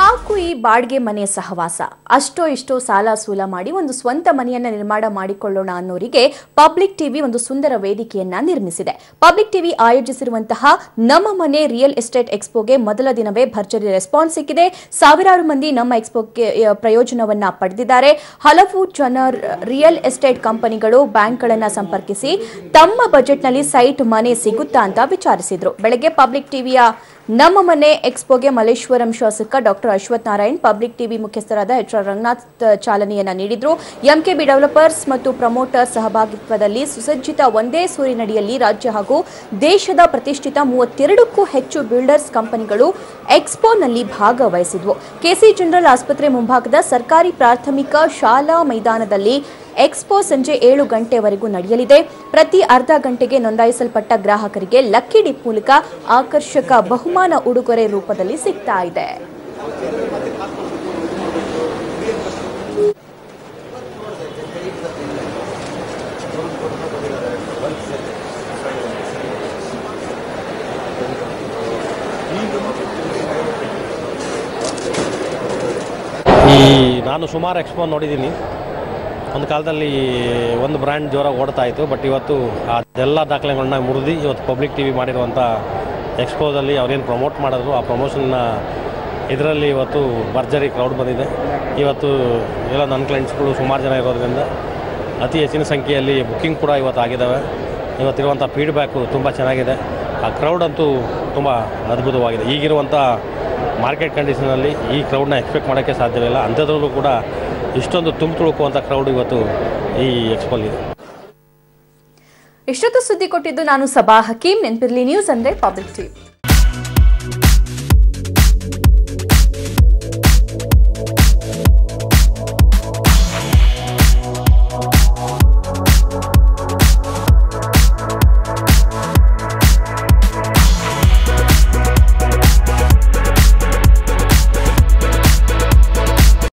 ಸಾಕು ಈ ಬಾಡಿಗೆ ಮನೆ ಸಹವಾಸ, ಅಷ್ಟೋ ಇಷ್ಟೋ ಸಾಲ ಸೂಲ ಮಾಡಿ ಒಂದು ಸ್ವಂತ ಮನೆಯನ್ನ ನಿರ್ಮಾಣ ಮಾಡಿಕೊಳ್ಳೋಣ ಅನ್ನೋರಿಗೆ ಪಬ್ಲಿಕ್ ಟಿವಿ ಒಂದು ಸುಂದರ ವೇದಿಕೆಯನ್ನ ನಿರ್ಮಿಸಿದೆ. ಪಬ್ಲಿಕ್ ಟಿವಿ ಆಯೋಜಿಸಿರುವಂತಹ ನಮ್ಮ ಮನೆ ರಿಯಲ್ ಎಸ್ಟೇಟ್ ಎಕ್ಸ್ಪೋಗೆ ಮೊದಲ ದಿನವೇ ಭರ್ಜರಿ ರೆಸ್ಪಾನ್ಸ್ ಸಿಕ್ಕಿದೆ. ಸಾವಿರಾರು ಮಂದಿ ನಮ್ಮ ಎಕ್ಸ್ಪೋಗೆ ಪ್ರಯೋಜನವನ್ನ ಪಡೆದಿದ್ದಾರೆ. ಹಲವು ಜನ ರಿಯಲ್ ಎಸ್ಟೇಟ್ ಕಂಪನಿಗಳು ಬ್ಯಾಂಕ್ಗಳನ್ನ ಸಂಪರ್ಕಿಸಿ ತಮ್ಮ ಬಜೆಟ್ನಲ್ಲಿ ಸೈಟ್ ಮನೆ ಸಿಗುತ್ತಾ ಅಂತ ವಿಚಾರಿಸಿದ್ರು. ಬೆಳಗ್ಗೆ ಪಬ್ಲಿಕ್ ಟಿವಿಯ ನಮ್ಮ ಮನೆ ಎಕ್ಸ್ಪೋಗೆ ಮಲ್ಲೇಶ್ವರಂ ಶಾಸಕ doctor Ashwath Narayan, public TV ಮುಖ್ಯಸ್ಥರಾದ ಎಚ್.ಆರ್. ರಂಗನಾಥ್ ಚಾಲನೆಯನ್ನ ನೀಡಿದ್ರು. ಎಂಕೆಬಿ ಡೆವಲಪರ್ಸ್ ಮತ್ತು ಪ್ರಮೋಟರ್ ಸಹಭಾಗಿತ್ವದಲ್ಲಿ ಸುಸಜ್ಜಿತ ಒಂದೇ ಸೂರಿನಡಿಯಲ್ಲಿ ರಾಜ್ಯ ಹಾಗೂ ದೇಶದ ಪ್ರತಿಷ್ಠಿತ 32ಕ್ಕೂ ಹೆಚ್ಚು ಬಿಲ್ಡರ್ಸ್ ಕಂಪನಿಗಳು ಎಕ್ಸ್ಪೋನಲ್ಲಿ ಭಾಗವಹಿಸಿದ್ವು. ಕೆಸಿ ಜನರಲ್ ಆಸ್ಪತ್ರೆ ಮುಂಭಾಗದ ಸರ್ಕಾರಿ ಪ್ರಾಥಮಿಕ ಶಾಲಾ ಮೈದಾನದಲ್ಲಿ ಎಕ್ಸ್ಪೋ ಸಂಜೆ 7 ಗಂಟೆವರೆಗೂ ನಡೆಯಲಿದೆ. ಪ್ರತಿ ಅರ್ಧ ಗಂಟೆಗೆ ನೋಂದಾಯಿಸಲ್ಪಟ್ಟ ಗ್ರಾಹಕರಿಗೆ ಲಕ್ಕಿ ಡಿಪ್ ಮೂಲಕ ಆಕರ್ಷಕ ಬಹುಮಾನ ಉಡುಗೊರೆ ರೂಪದಲ್ಲಿ ಸಿಗ್ತಾ ಇದೆ. ನಾನು ಸುಮಾರು ಎಕ್ಸ್ಪೋ ನೋಡಿದ್ದೀನಿ. ಒಂದು ಕಾಲದಲ್ಲಿ ಒಂದು ಬ್ರ್ಯಾಂಡ್ ಜೋರಾಗಿ ಓಡ್ತಾ ಇತ್ತು, ಬಟ್ ಇವತ್ತು ಅದೆಲ್ಲ ದಾಖಲೆಗಳನ್ನ ಮುರಿದು ಇವತ್ತು ಪಬ್ಲಿಕ್ ಟಿವಿ ಮಾಡಿರುವಂಥ ಎಕ್ಸ್ಪೋದಲ್ಲಿ ಅವ್ರೇನು ಪ್ರಮೋಟ್ ಮಾಡಿದ್ರು ಆ ಪ್ರಮೋಷನ್ನ ಇದರಲ್ಲಿ ಇವತ್ತು ಭರ್ಜರಿ ಕ್ರೌಡ್ ಬಂದಿದೆ. ಇವತ್ತು ಎಲ್ಲ ನನ್ನ ಕ್ಲೈಂಟ್ಸ್ಗಳು ಸುಮಾರು ಜನ ಇರೋದ್ರಿಂದ ಅತಿ ಹೆಚ್ಚಿನ ಸಂಖ್ಯೆಯಲ್ಲಿ ಬುಕ್ಕಿಂಗ್ ಕೂಡ ಇವತ್ತು ಆಗಿದ್ದಾವೆ. ಇವತ್ತಿರುವಂಥ ಫೀಡ್ಬ್ಯಾಕು ತುಂಬ ಚೆನ್ನಾಗಿದೆ. ಆ ಕ್ರೌಡ್ ಅಂತೂ ತುಂಬ ಅದ್ಭುತವಾಗಿದೆ. ಈಗಿರುವಂಥ ಮಾರ್ಕೆಟ್ ಕಂಡೀಷನಲ್ಲಿ ಈ ಕ್ರೌಡ್ನ ಎಕ್ಸ್ಪೆಕ್ಟ್ ಮಾಡೋಕ್ಕೆ ಸಾಧ್ಯವಿಲ್ಲ. ಅಂಥದ್ರಲ್ಲೂ ಕೂಡ ಇಷ್ಟೊಂದು ತುಳುಕುವಂಥ ಕ್ರೌಡ್ ಇವತ್ತು ಈ ಎಕ್ಸ್ಪೋಲಿದೆ. ಇಷ್ಟೊತ್ತು ಸುದ್ದಿ ಕೊಟ್ಟಿದ್ದು ನಾನು ಸಬಾ ಹಕೀಂ. ನೆನಪಿರ್ಲಿ, ನ್ಯೂಸ್ ಅಂದ್ರೆ ಪಬ್ಲಿಕ್ ಟಿವಿ.